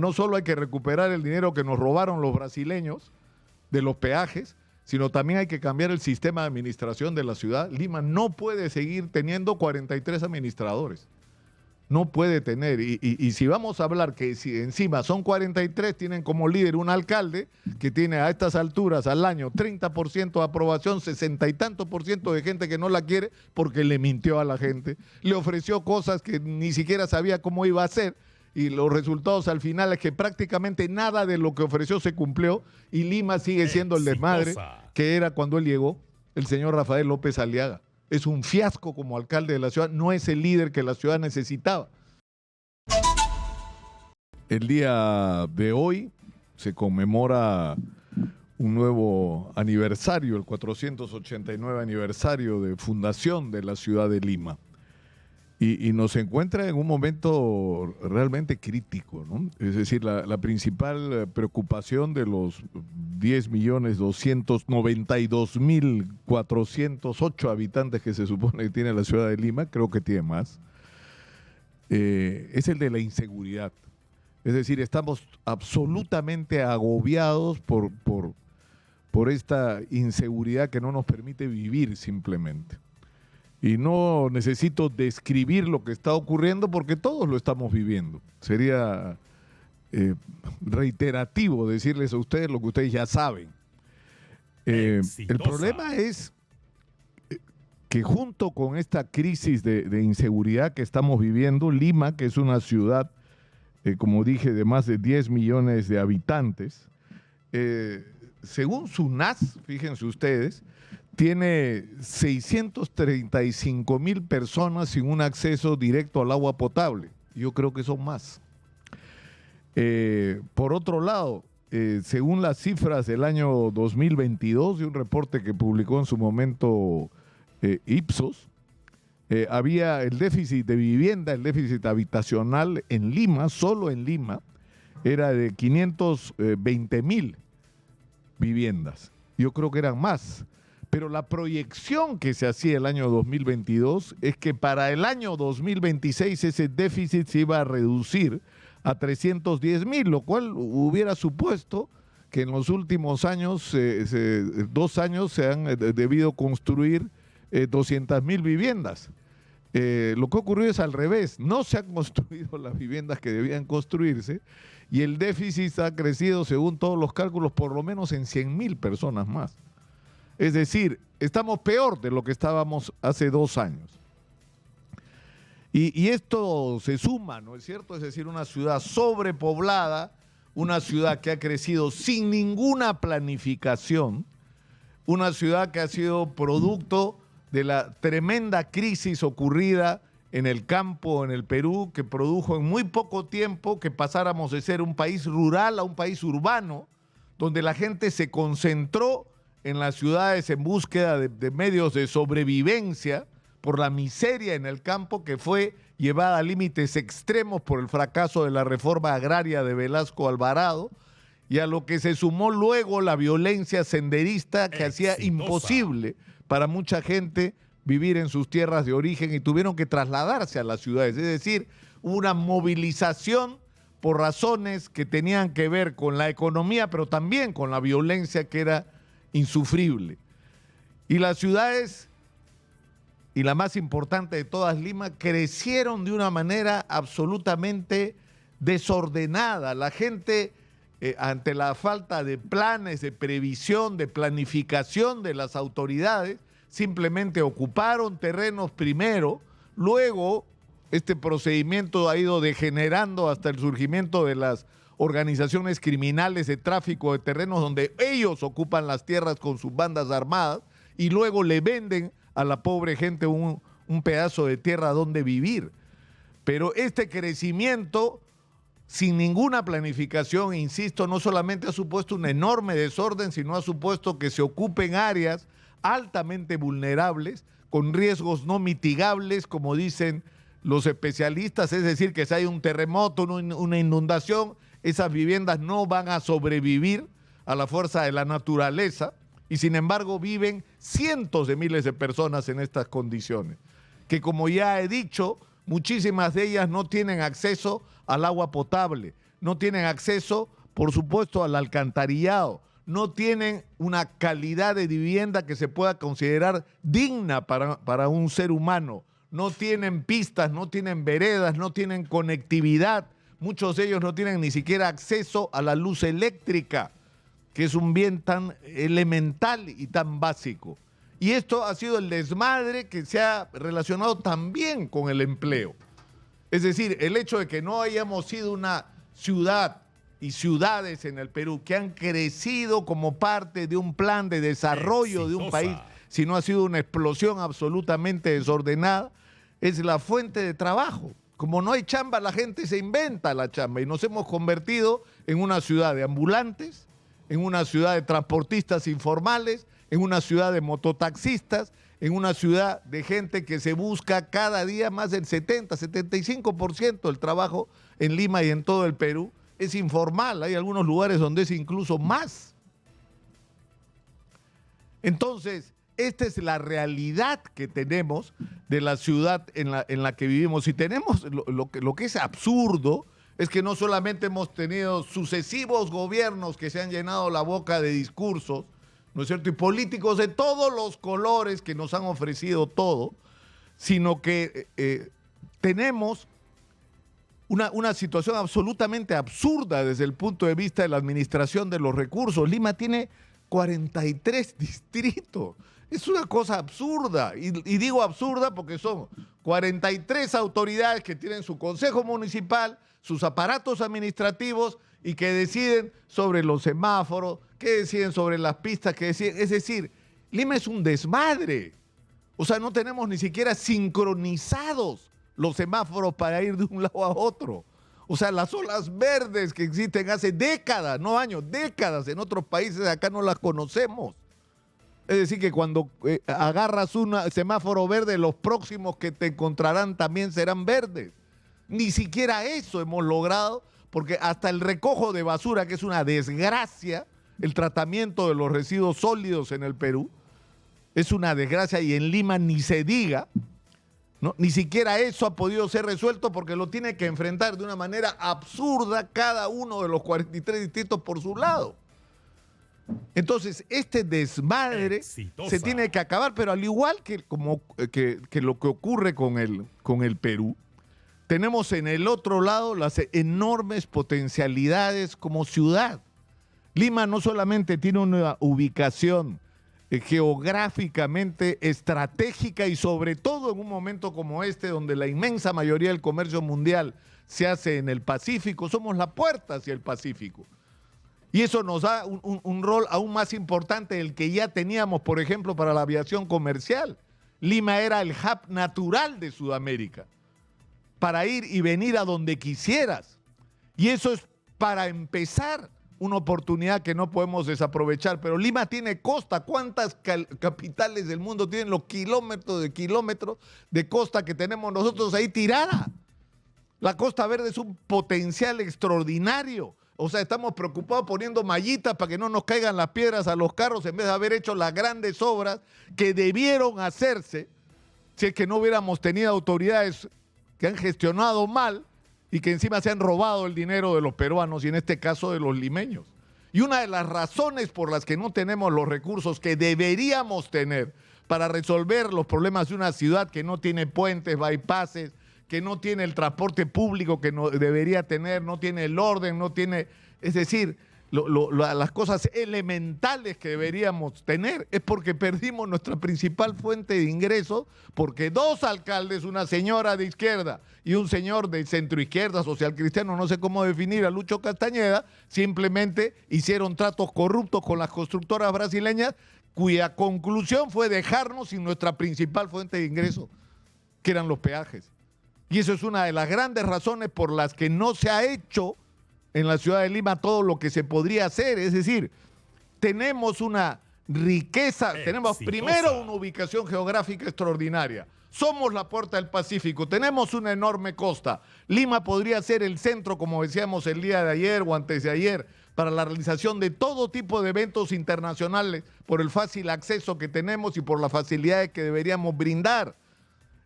No solo hay que recuperar el dinero que nos robaron los brasileños de los peajes, sino también hay que cambiar el sistema de administración de la ciudad. Lima no puede seguir teniendo 43 administradores. No puede tener. Y si vamos a hablar que si encima son 43, tienen como líder un alcalde que tiene a estas alturas al año 30% de aprobación, 60 y tantos % de gente que no la quiere porque le mintió a la gente, le ofreció cosas que ni siquiera sabía cómo iba a hacer. Y los resultados al final es que prácticamente nada de lo que ofreció se cumplió y Lima sigue siendo el desmadre que era cuando él llegó, el señor Rafael López Aliaga. Es un fiasco como alcalde de la ciudad, no es el líder que la ciudad necesitaba. El día de hoy se conmemora un nuevo aniversario, el 489 aniversario de fundación de la ciudad de Lima. Y nos encuentra en un momento realmente crítico, ¿no? Es decir, la principal preocupación de los 10.292.408 habitantes que se supone que tiene la ciudad de Lima, creo que tiene más, es el de la inseguridad. Es decir, estamos absolutamente agobiados por esta inseguridad que no nos permite vivir simplemente. Y no necesito describir lo que está ocurriendo porque todos lo estamos viviendo. Sería reiterativo decirles a ustedes lo que ustedes ya saben. El problema es que junto con esta crisis de inseguridad que estamos viviendo, Lima, que es una ciudad, como dije, de más de 10 millones de habitantes, según SUNAS, fíjense ustedes, tiene 635,000 personas sin un acceso directo al agua potable. Yo creo que son más. Por otro lado, según las cifras del año 2022, de un reporte que publicó en su momento Ipsos, había el déficit de vivienda, el déficit habitacional en Lima, solo en Lima, era de 520,000 viviendas. Yo creo que eran más. Pero la proyección que se hacía el año 2022 es que para el año 2026 ese déficit se iba a reducir a 310,000, lo cual hubiera supuesto que en los últimos años, 2 años, se han debido construir 200,000 viviendas. Lo que ocurrió es al revés, no se han construido las viviendas que debían construirse y el déficit ha crecido, según todos los cálculos, por lo menos en 100,000 personas más. Es decir, estamos peor de lo que estábamos hace 2 años. Y esto se suma, ¿no es cierto? Es decir, una ciudad sobrepoblada, una ciudad que ha crecido sin ninguna planificación, una ciudad que ha sido producto de la tremenda crisis ocurrida en el campo, en el Perú, que produjo en muy poco tiempo que pasáramos de ser un país rural a un país urbano, donde la gente se concentró en las ciudades en búsqueda de medios de sobrevivencia por la miseria en el campo que fue llevada a límites extremos por el fracaso de la reforma agraria de Velasco Alvarado y a lo que se sumó luego la violencia senderista que hacía imposible para mucha gente vivir en sus tierras de origen y tuvieron que trasladarse a las ciudades. Es decir, una movilización por razones que tenían que ver con la economía, pero también con la violencia que era insufrible. Y las ciudades, y la más importante de todas, Lima, crecieron de una manera absolutamente desordenada. La gente, ante la falta de planes, de previsión, de planificación de las autoridades, simplemente ocuparon terrenos primero, luego este procedimiento ha ido degenerando hasta el surgimiento de las organizaciones criminales de tráfico de terrenos donde ellos ocupan las tierras con sus bandas armadas y luego le venden a la pobre gente un pedazo de tierra donde vivir. Pero este crecimiento sin ninguna planificación, insisto, no solamente ha supuesto un enorme desorden, sino ha supuesto que se ocupen áreas altamente vulnerables, con riesgos no mitigables, como dicen los especialistas, es decir, que si hay un terremoto, una inundación, esas viviendas no van a sobrevivir a la fuerza de la naturaleza y sin embargo viven cientos de miles de personas en estas condiciones, que como ya he dicho, muchísimas de ellas no tienen acceso al agua potable, no tienen acceso, por supuesto, al alcantarillado, no tienen una calidad de vivienda que se pueda considerar digna para un ser humano, no tienen pistas, no tienen veredas, no tienen conectividad, muchos de ellos no tienen ni siquiera acceso a la luz eléctrica, que es un bien tan elemental y tan básico. Y esto ha sido el desmadre que se ha relacionado también con el empleo. Es decir, el hecho de que no hayamos sido una ciudad y ciudades en el Perú que han crecido como parte de un plan de desarrollo de un país, sino ha sido una explosión absolutamente desordenada, es la fuente de trabajo. Como no hay chamba, la gente se inventa la chamba y nos hemos convertido en una ciudad de ambulantes, en una ciudad de transportistas informales, en una ciudad de mototaxistas, en una ciudad de gente que se busca cada día más del 75% del trabajo en Lima y en todo el Perú. Es informal, hay algunos lugares donde es incluso más. Entonces, esta es la realidad que tenemos de la ciudad en la que vivimos. Y tenemos lo que es absurdo, es que no solamente hemos tenido sucesivos gobiernos que se han llenado la boca de discursos, ¿no es cierto?, y políticos de todos los colores que nos han ofrecido todo, sino que tenemos una situación absolutamente absurda desde el punto de vista de la administración de los recursos. Lima tiene 43 distritos. Es una cosa absurda, y digo absurda porque son 43 autoridades que tienen su consejo municipal, sus aparatos administrativos y que deciden sobre los semáforos, que deciden sobre las pistas, que deciden. Es decir, Lima es un desmadre. O sea, no tenemos ni siquiera sincronizados los semáforos para ir de un lado a otro. O sea, las olas verdes que existen hace décadas, no años, décadas en otros países, acá no las conocemos. Es decir, que cuando agarras un semáforo verde, los próximos que te encontrarán también serán verdes. Ni siquiera eso hemos logrado, porque hasta el recojo de basura, que es una desgracia, el tratamiento de los residuos sólidos en el Perú, es una desgracia, y en Lima ni se diga, ¿no? Ni siquiera eso ha podido ser resuelto porque lo tiene que enfrentar de una manera absurda cada uno de los 43 distritos por su lado. Entonces, este desmadre se tiene que acabar, pero al igual que lo que ocurre con el Perú, tenemos en el otro lado las enormes potencialidades como ciudad. Lima no solamente tiene una ubicación geográficamente estratégica y sobre todo en un momento como este, donde la inmensa mayoría del comercio mundial se hace en el Pacífico, somos la puerta hacia el Pacífico. Y eso nos da un rol aún más importante del que ya teníamos, por ejemplo, para la aviación comercial. Lima era el hub natural de Sudamérica, para ir y venir a donde quisieras. Y eso es, para empezar, una oportunidad que no podemos desaprovechar. Pero Lima tiene costa. ¿Cuántas capitales del mundo tienen los kilómetros de costa que tenemos nosotros ahí tirada? La Costa Verde es un potencial extraordinario. O sea, estamos preocupados poniendo mallitas para que no nos caigan las piedras a los carros en vez de haber hecho las grandes obras que debieron hacerse si es que no hubiéramos tenido autoridades que han gestionado mal y que encima se han robado el dinero de los peruanos y en este caso de los limeños. Y una de las razones por las que no tenemos los recursos que deberíamos tener para resolver los problemas de una ciudad que no tiene puentes, bypasses, que no tiene el transporte público que no debería tener, no tiene el orden, no tiene, es decir, las cosas elementales que deberíamos tener, es porque perdimos nuestra principal fuente de ingresos, porque dos alcaldes, una señora de izquierda y un señor de centroizquierda, social cristiano, no sé cómo definir a Lucho Castañeda, simplemente hicieron tratos corruptos con las constructoras brasileñas, cuya conclusión fue dejarnos sin nuestra principal fuente de ingresos, que eran los peajes. Y eso es una de las grandes razones por las que no se ha hecho en la ciudad de Lima todo lo que se podría hacer. Es decir, tenemos una riqueza, tenemos primero una ubicación geográfica extraordinaria. Somos la puerta del Pacífico, tenemos una enorme costa. Lima podría ser el centro, como decíamos el día de ayer o antes de ayer, para la realización de todo tipo de eventos internacionales por el fácil acceso que tenemos y por las facilidades que deberíamos brindar.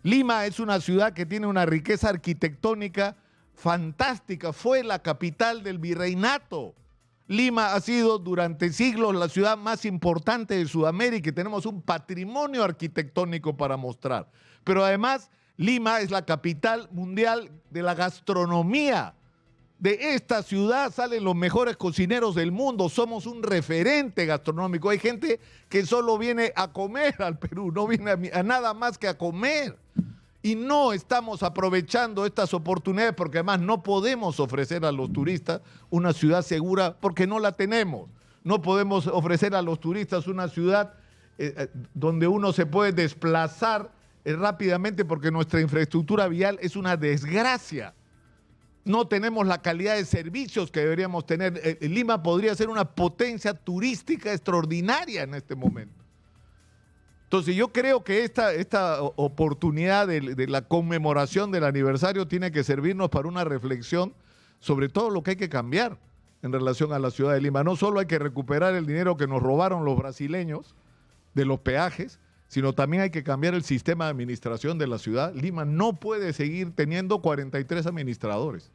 Lima es una ciudad que tiene una riqueza arquitectónica fantástica, fue la capital del virreinato. Lima ha sido durante siglos la ciudad más importante de Sudamérica y tenemos un patrimonio arquitectónico para mostrar. Pero además, Lima es la capital mundial de la gastronomía. De esta ciudad salen los mejores cocineros del mundo, somos un referente gastronómico. Hay gente que solo viene a comer al Perú, no viene a nada más que a comer. Y no estamos aprovechando estas oportunidades porque además no podemos ofrecer a los turistas una ciudad segura porque no la tenemos. No podemos ofrecer a los turistas una ciudad donde uno se puede desplazar rápidamente porque nuestra infraestructura vial es una desgracia. No tenemos la calidad de servicios que deberíamos tener. Lima podría ser una potencia turística extraordinaria en este momento. Entonces yo creo que esta oportunidad de la conmemoración del aniversario tiene que servirnos para una reflexión sobre todo lo que hay que cambiar en relación a la ciudad de Lima. No solo hay que recuperar el dinero que nos robaron los brasileños de los peajes, sino también hay que cambiar el sistema de administración de la ciudad. Lima no puede seguir teniendo 43 administradores.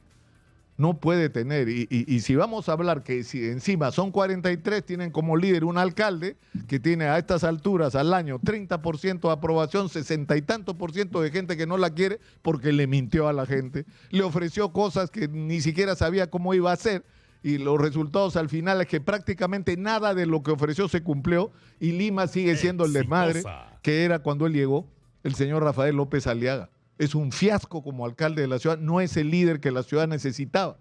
No puede tener. Y si vamos a hablar que si encima son 43, tienen como líder un alcalde que tiene a estas alturas al año 30% de aprobación, 60 y tanto por ciento de gente que no la quiere porque le mintió a la gente, le ofreció cosas que ni siquiera sabía cómo iba a hacer. Y los resultados al final es que prácticamente nada de lo que ofreció se cumplió y Lima sigue siendo el desmadre que era cuando él llegó, el señor Rafael López Aliaga. Es un fiasco como alcalde de la ciudad, no es el líder que la ciudad necesitaba.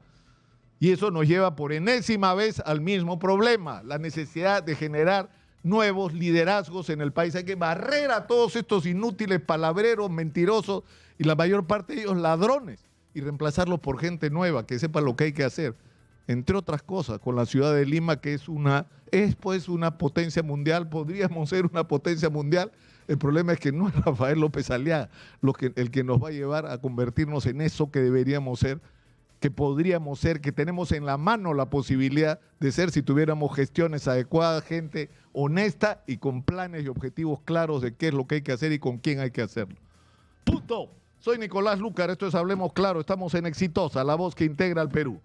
Y eso nos lleva por enésima vez al mismo problema, la necesidad de generar nuevos liderazgos en el país. Hay que barrer a todos estos inútiles palabreros, mentirosos y la mayor parte de ellos ladrones y reemplazarlos por gente nueva que sepa lo que hay que hacer. Entre otras cosas, con la ciudad de Lima, que es pues una potencia mundial, podríamos ser una potencia mundial. El problema es que no es Rafael López Aliaga el que nos va a llevar a convertirnos en eso que deberíamos ser, que podríamos ser, que tenemos en la mano la posibilidad de ser si tuviéramos gestiones adecuadas, gente honesta y con planes y objetivos claros de qué es lo que hay que hacer y con quién hay que hacerlo. ¡Punto! Soy Nicolás Lúcar, esto es Hablemos Claro, estamos en Exitosa, la voz que integra al Perú.